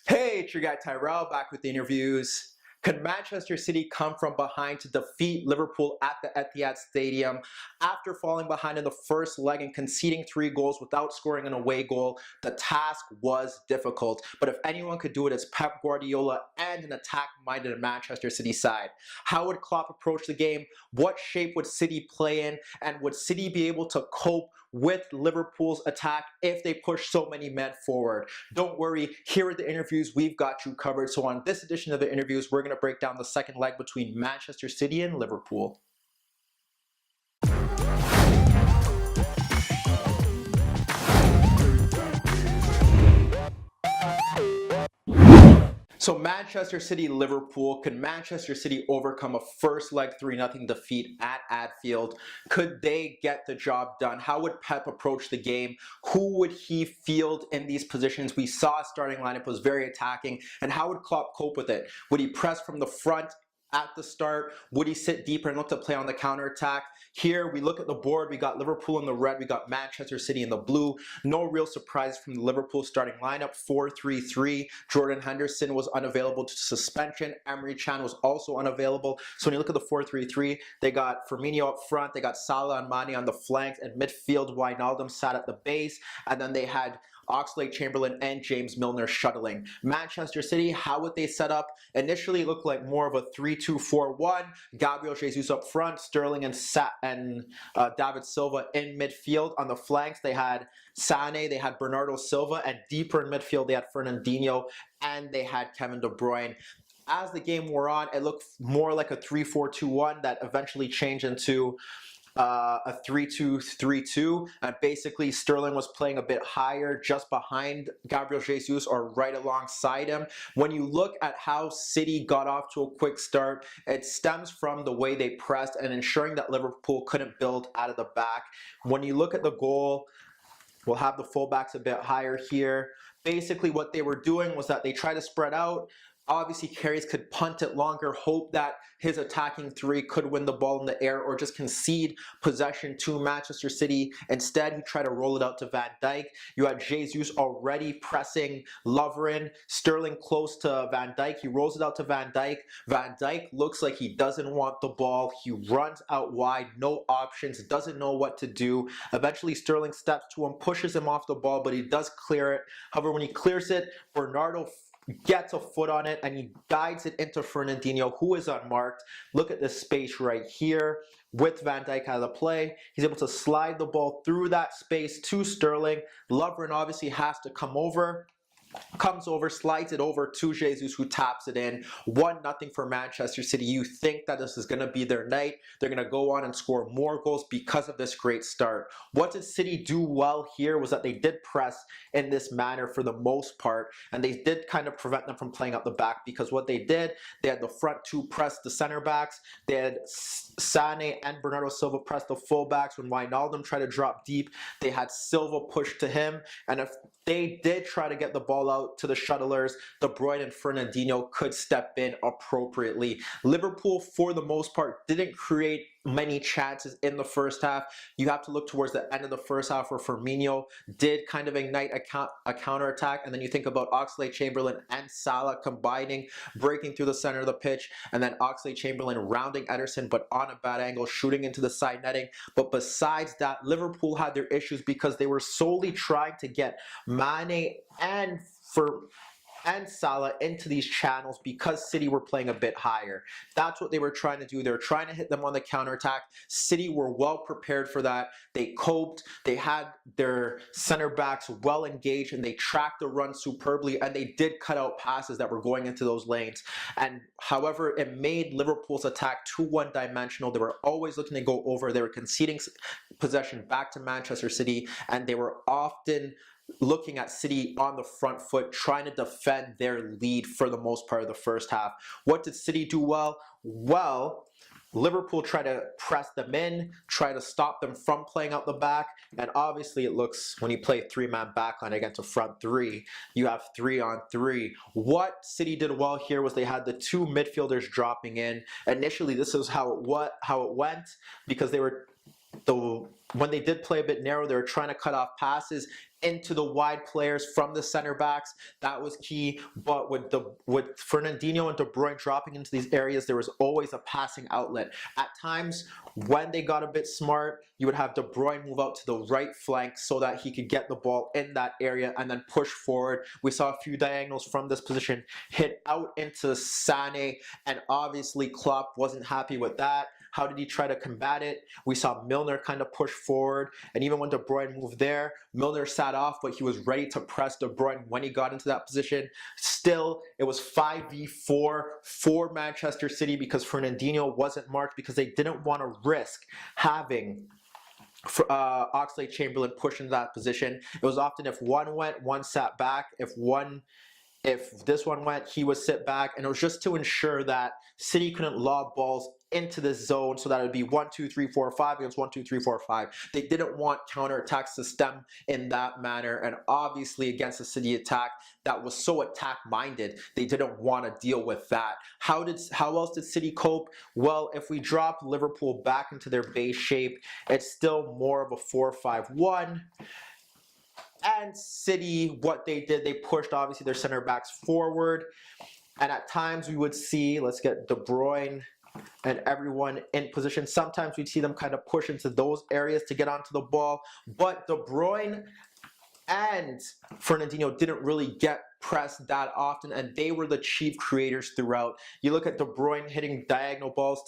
Hey, it's your guy Tyrrell back with the interviews. Could Manchester City come from behind to defeat Liverpool at the Etihad Stadium after falling behind in the first leg and conceding 3 goals without scoring an away goal? The task was difficult, but if anyone could do it, it's Pep Guardiola and an attack-minded Manchester City side. How would Klopp approach the game? What shape would City play in? And would City be able to cope with Liverpool's attack if they push so many men forward? Don't worry, here are the interviews. We've got you covered. So on this edition of the interviews, we're going to break down the second leg between Manchester City and Liverpool. So Manchester City, Liverpool, could Manchester City overcome a first leg 3-0 defeat at Anfield? Could they get the job done? How would Pep approach the game? Who would he field in these positions? We saw a starting lineup was very attacking, and how would Klopp cope with it? Would he press from the front at the start? Would he sit deeper and look to play on the counterattack? Here we look at the board. We got Liverpool in the red. We got Manchester City in the blue. No real surprise from the Liverpool starting lineup. 4-3-3. Jordan Henderson was unavailable to suspension. Emre Can was also unavailable. So when you look at the 4-3-3, they got Firmino up front. They got Salah and Mane on the flanks. And midfield, Wijnaldum sat at the base. And then they had Oxlade-Chamberlain and James Milner shuttling. Manchester City, how would they set up? Initially, it looked like more of a 3-2-4-1. Gabriel Jesus up front, Sterling and David Silva in midfield. On the flanks, they had Sané, they had Bernardo Silva, and deeper in midfield, they had Fernandinho, and they had Kevin De Bruyne. As the game wore on, it looked more like a 3-4-2-1 that eventually changed into a 3-2-3-2, and basically Sterling was playing a bit higher just behind Gabriel Jesus or right alongside him. When you look at how City got off to a quick start, it stems from the way they pressed and ensuring that Liverpool couldn't build out of the back. When you look at the goal, we'll have the fullbacks a bit higher here. Basically what they were doing was that they tried to spread out. Obviously, Carries could punt it longer, hope that his attacking three could win the ball in the air or just concede possession to Manchester City. Instead, he tried to roll it out to Van Dijk. You had Jesus already pressing Lovren, Sterling close to Van Dijk. He rolls it out to Van Dijk. Van Dijk looks like he doesn't want the ball. He runs out wide, no options, doesn't know what to do. Eventually, Sterling steps to him, pushes him off the ball, but he does clear it. However, when he clears it, Bernardo gets a foot on it and he guides it into Fernandinho, who is unmarked. Look at this space right here with Van Dijk out of the play. He's able to slide the ball through that space to Sterling. Lovren obviously has to come over. Comes over, slides it over to Jesus, who taps it in. 1-0 for Manchester City. You think that this is going to be their night. They're going to go on and score more goals because of this great start. What did City do well here was that they did press in this manner for the most part, and they did kind of prevent them from playing out the back, because what they did, they had the front two press the center backs. They had Sané and Bernardo Silva press the fullbacks. When Wijnaldum tried to drop deep, they had Silva push to him, and if they did try to get the ball out to the shuttlers, De Bruyne and Fernandinho could step in appropriately. Liverpool, for the most part, didn't create many chances in the first half. You have to look towards the end of the first half where Firmino did kind of ignite a counterattack, and then you think about Oxlade-Chamberlain and Salah combining, breaking through the center of the pitch, and then Oxlade-Chamberlain rounding Ederson but on a bad angle, shooting into the side netting. But besides that, Liverpool had their issues because they were solely trying to get Mane and Salah into these channels because City were playing a bit higher. That's what they were trying to do. They were trying to hit them on the counterattack. City were well prepared for that. They coped. They had their center backs well engaged, and they tracked the run superbly, and they did cut out passes that were going into those lanes. And however, it made Liverpool's attack too one-dimensional. They were always looking to go over. They were conceding possession back to Manchester City, and they were often looking at City on the front foot, trying to defend their lead for the most part of the first half. What did City do well? Well, Liverpool tried to press them in, try to stop them from playing out the back, and obviously it looks, when you play a three-man backline against a front three, you have 3-on-3. What City did well here was they had the two midfielders dropping in. Initially, this is how it went, because they were the when they did play a bit narrow, they were trying to cut off passes into the wide players from the center backs. That was key. But with Fernandinho and De Bruyne dropping into these areas, there was always a passing outlet. At times, when they got a bit smart, you would have De Bruyne move out to the right flank so that he could get the ball in that area and then push forward. We saw a few diagonals from this position hit out into Sané, and obviously Klopp wasn't happy with that. How did he try to combat it? We saw Milner kind of push forward, and even when De Bruyne moved there, Milner sat off, but he was ready to press De Bruyne when he got into that position. Still, it was 5v4 for Manchester City because Fernandinho wasn't marked, because they didn't want to risk having Oxlade-Chamberlain push into that position. It was often if one went, one sat back. If this one went, he would sit back, and it was just to ensure that City couldn't lob balls into this zone, so that it would be 1, 2, 3, 4, 5 against 1, 2, 3, 4, 5. They didn't want counterattacks to stem in that manner, and obviously against the City attack that was so attack-minded, they didn't want to deal with that. How else did City cope? Well, if we drop Liverpool back into their base shape, it's still more of a 4-5-1. And City, what they did, they pushed obviously their center backs forward, and at times we would see, let's get De Bruyne and everyone in position. Sometimes we'd see them kind of push into those areas to get onto the ball, but De Bruyne and Fernandinho didn't really get pressed that often, and they were the chief creators throughout. You look at De Bruyne hitting diagonal balls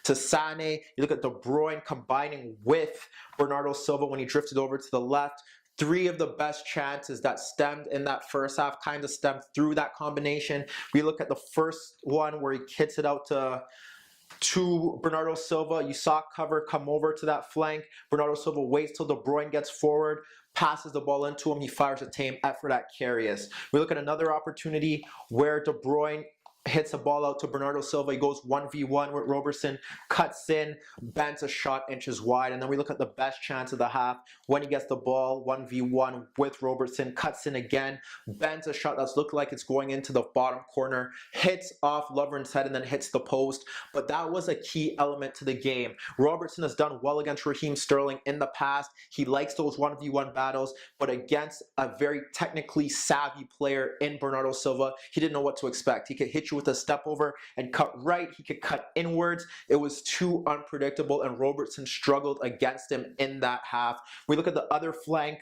to Sané. You look at De Bruyne combining with Bernardo Silva when he drifted over to the left. 3 of the best chances that stemmed in that first half kind of stemmed through that combination. We look at the first one where he hits it out to Bernardo Silva. You saw cover come over to that flank. Bernardo Silva waits till De Bruyne gets forward, passes the ball into him. He fires a tame effort at Karius. We look at another opportunity where De Bruyne hits a ball out to Bernardo Silva. He goes 1v1 with Robertson, cuts in, bends a shot inches wide. And then we look at the best chance of the half when he gets the ball 1v1 with Robertson, cuts in again, bends a shot that's looked like it's going into the bottom corner, hits off Lovren's head and then hits the post. But that was a key element to the game. Robertson has done well against Raheem Sterling in the past. He likes those 1v1 battles, but against a very technically savvy player in Bernardo Silva, he didn't know what to expect. He could hit you with a step over and cut right. He could cut inwards. It was too unpredictable, and Robertson struggled against him in that half. We look at the other flank.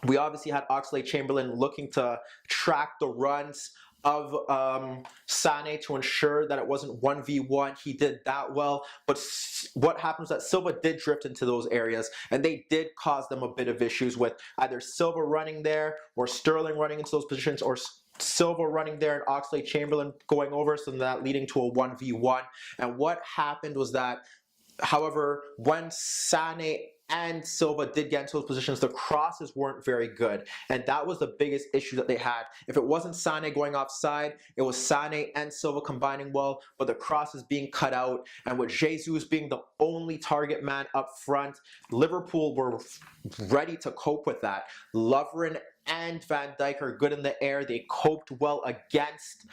We obviously had Oxlade-Chamberlain looking to track the runs of Sané to ensure that it wasn't 1v1. He did that well, but what happens is that Silva did drift into those areas, and they did cause them a bit of issues with either Silva running there or Sterling running into those positions, or Silva running there and Oxlade-Chamberlain going over, so that leading to a 1v1. And what happened was that, however, when Sané and Silva did get into those positions, the crosses weren't very good, and that was the biggest issue that they had. If it wasn't Sané going offside, it was Sané and Silva combining well, but the crosses being cut out, and with Jesus being the only target man up front, Liverpool were ready to cope with that. Lovren and Van Dijk are good in the air. They coped well against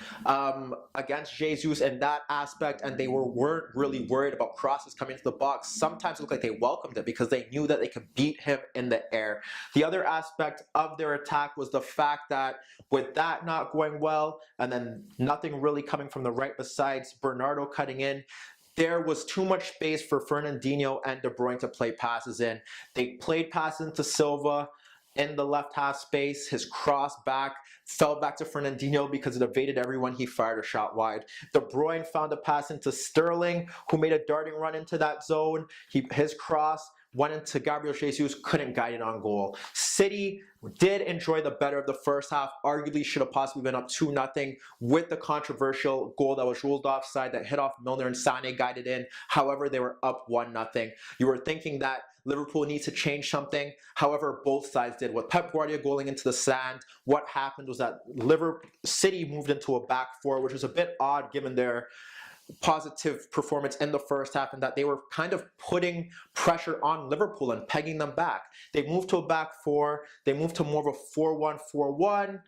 Jesus in that aspect, and they weren't really worried about crosses coming into the box. Sometimes it looked like they welcomed it because they knew that they could beat him in the air. The other aspect of their attack was the fact that with that not going well, and then nothing really coming from the right besides Bernardo cutting in, there was too much space for Fernandinho and De Bruyne to play passes in. They played passes into Silva in the left half space. His cross back fell back to Fernandinho because it evaded everyone. He fired a shot wide. De Bruyne found a pass into Sterling, who made a darting run into that zone. His cross went into Gabriel Jesus, couldn't guide it on goal. City did enjoy the better of the first half. Arguably should have possibly been up 2-0 with the controversial goal that was ruled offside that hit off Milner and Sané guided in. However, they were up 1-0. You were thinking that Liverpool needs to change something. However, both sides did. With Pep Guardiola going into the sand, what happened was that City moved into a back four, which was a bit odd given their positive performance in the first half, and that they were kind of putting pressure on Liverpool and pegging them back. They moved to a back four. They moved to more of a 4-1-4-1.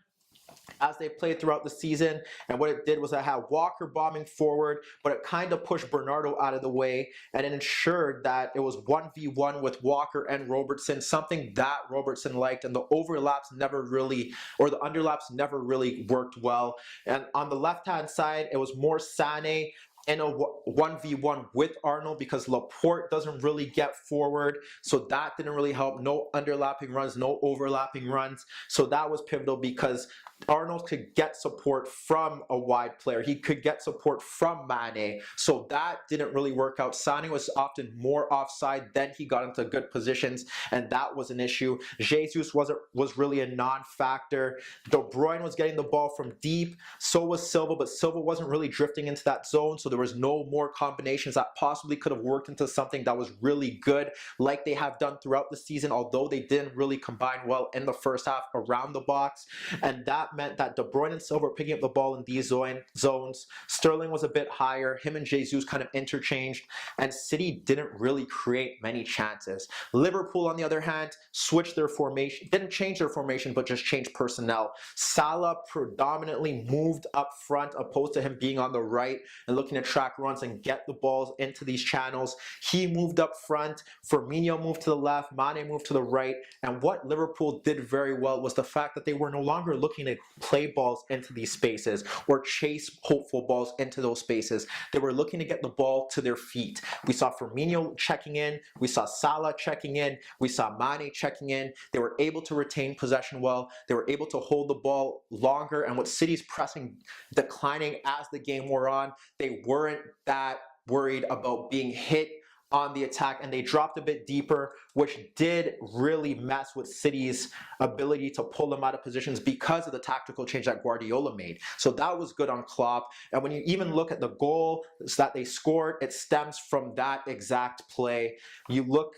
as they played throughout the season. And what it did was it had Walker bombing forward, but it kind of pushed Bernardo out of the way, and it ensured that it was 1v1 with Walker and Robertson, something that Robertson liked, and the overlaps never really, or the underlaps never really worked well. And on the left-hand side, it was more Sané in a 1v1 with Arnold, because Laporte doesn't really get forward, so that didn't really help. No underlapping runs, no overlapping runs, so that was pivotal because Arnold could get support from a wide player. He could get support from Mane, so that didn't really work out. Sané was often more offside than he got into good positions, and that was an issue. Jesus was really a non-factor. De Bruyne was getting the ball from deep, so was Silva, but Silva wasn't really drifting into that zone, so there was no more combinations that possibly could have worked into something that was really good, like they have done throughout the season, although they didn't really combine well in the first half around the box. And that meant that De Bruyne and Silva were picking up the ball in these zones. Sterling was a bit higher. Him and Jesus kind of interchanged, and City didn't really create many chances. Liverpool, on the other hand, switched their formation, didn't change their formation, but just changed personnel. Salah predominantly moved up front, opposed to him being on the right and looking to track runs and get the balls into these channels. He moved up front. Firmino moved to the left. Mane moved to the right. And what Liverpool did very well was the fact that they were no longer looking to play balls into these spaces or chase hopeful balls into those spaces. They were looking to get the ball to their feet. We saw Firmino checking in. We saw Salah checking in. We saw Mane checking in. They were able to retain possession well. They were able to hold the ball longer. And with City's pressing declining as the game wore on, they weren't that worried about being hit on the attack, and they dropped a bit deeper, which did really mess with City's ability to pull them out of positions because of the tactical change that Guardiola made. So that was good on Klopp. And when you even look at the goal that they scored, it stems from that exact play. You look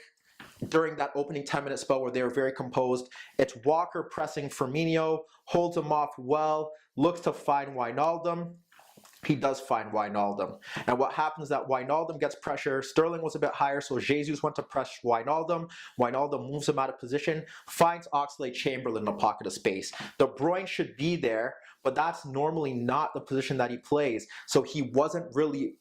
during that opening 10-minute spell where they were very composed. It's Walker pressing Firmino, holds him off well, looks to find Wijnaldum. He does find Wijnaldum. And what happens is that Wijnaldum gets pressure. Sterling was a bit higher, so Jesus went to press Wijnaldum. Wijnaldum moves him out of position, finds Oxlade-Chamberlain in the pocket of space. De Bruyne should be there, but that's normally not the position that he plays. So he wasn't really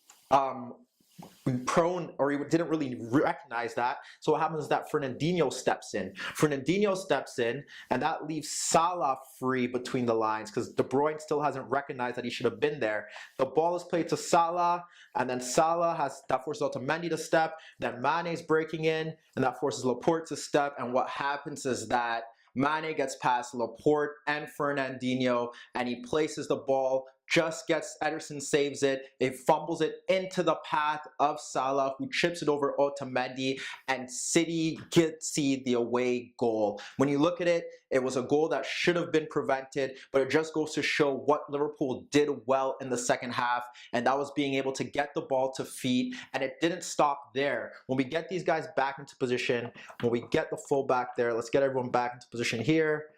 prone, or he didn't really recognize that. So what happens is that Fernandinho steps in. Fernandinho steps in, and that leaves Salah free between the lines because De Bruyne still hasn't recognized that he should have been there. The ball is played to Salah, and then that forces Otamendi to step. Then Mane's breaking in, and that forces Laporte to step. And what happens is that Mane gets past Laporte and Fernandinho, and he places the ball, just gets, Ederson saves it, it fumbles it into the path of Salah, who chips it over Otamendi, and City gets the away goal. When you look at it, it was a goal that should have been prevented, but it just goes to show what Liverpool did well in the second half, and that was being able to get the ball to feet, and it didn't stop there. When we get these guys back into position, when we get the fullback there, let's get everyone back into position here,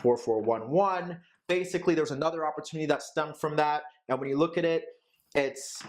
4-4-1-1. Basically, there's another opportunity that stemmed from that, and when you look at it, it's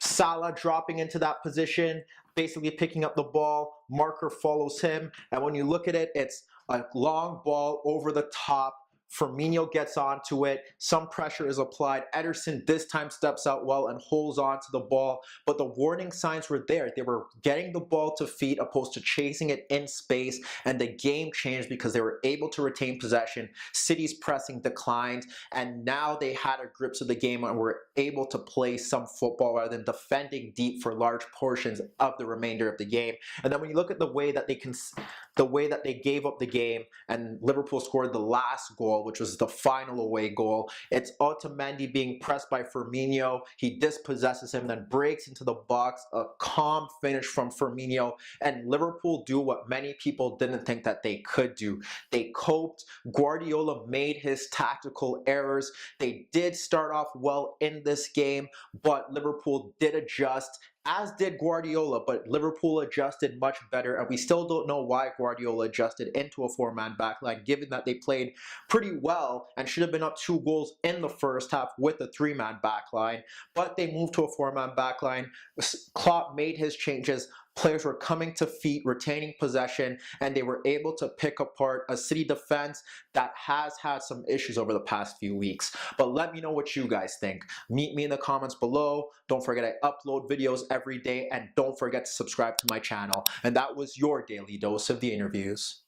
Salah dropping into that position, basically picking up the ball, marker follows him, and when you look at it, it's a long ball over the top. Firmino gets onto it, some pressure is applied, Ederson this time steps out well and holds on to the ball, but the warning signs were there. They were getting the ball to feet opposed to chasing it in space, and the game changed because they were able to retain possession. City's pressing declined, and now they had a grip of the game and were able to play some football rather than defending deep for large portions of the remainder of the game. And then when you look at the way that they gave up the game and Liverpool scored the last goal, which was the final away goal, it's Otamendi being pressed by Firmino. He dispossesses him, then breaks into the box, a calm finish from Firmino, and Liverpool do what many people didn't think that they could do. They coped. Guardiola made his tactical errors. They did start off well in this game, but Liverpool did adjust, as did Guardiola, but Liverpool adjusted much better, and we still don't know why Guardiola adjusted into a four-man backline, given that they played pretty well and should have been up 2 goals in the first half with a 3-man backline, but they moved to a 4-man backline. Klopp made his changes Players were coming to feet, retaining possession, and they were able to pick apart a City defense that has had some issues over the past few weeks. But let me know what you guys think. Meet me in the comments below. Don't forget I upload videos every day, and don't forget to subscribe to my channel. And that was your daily dose of the interviews.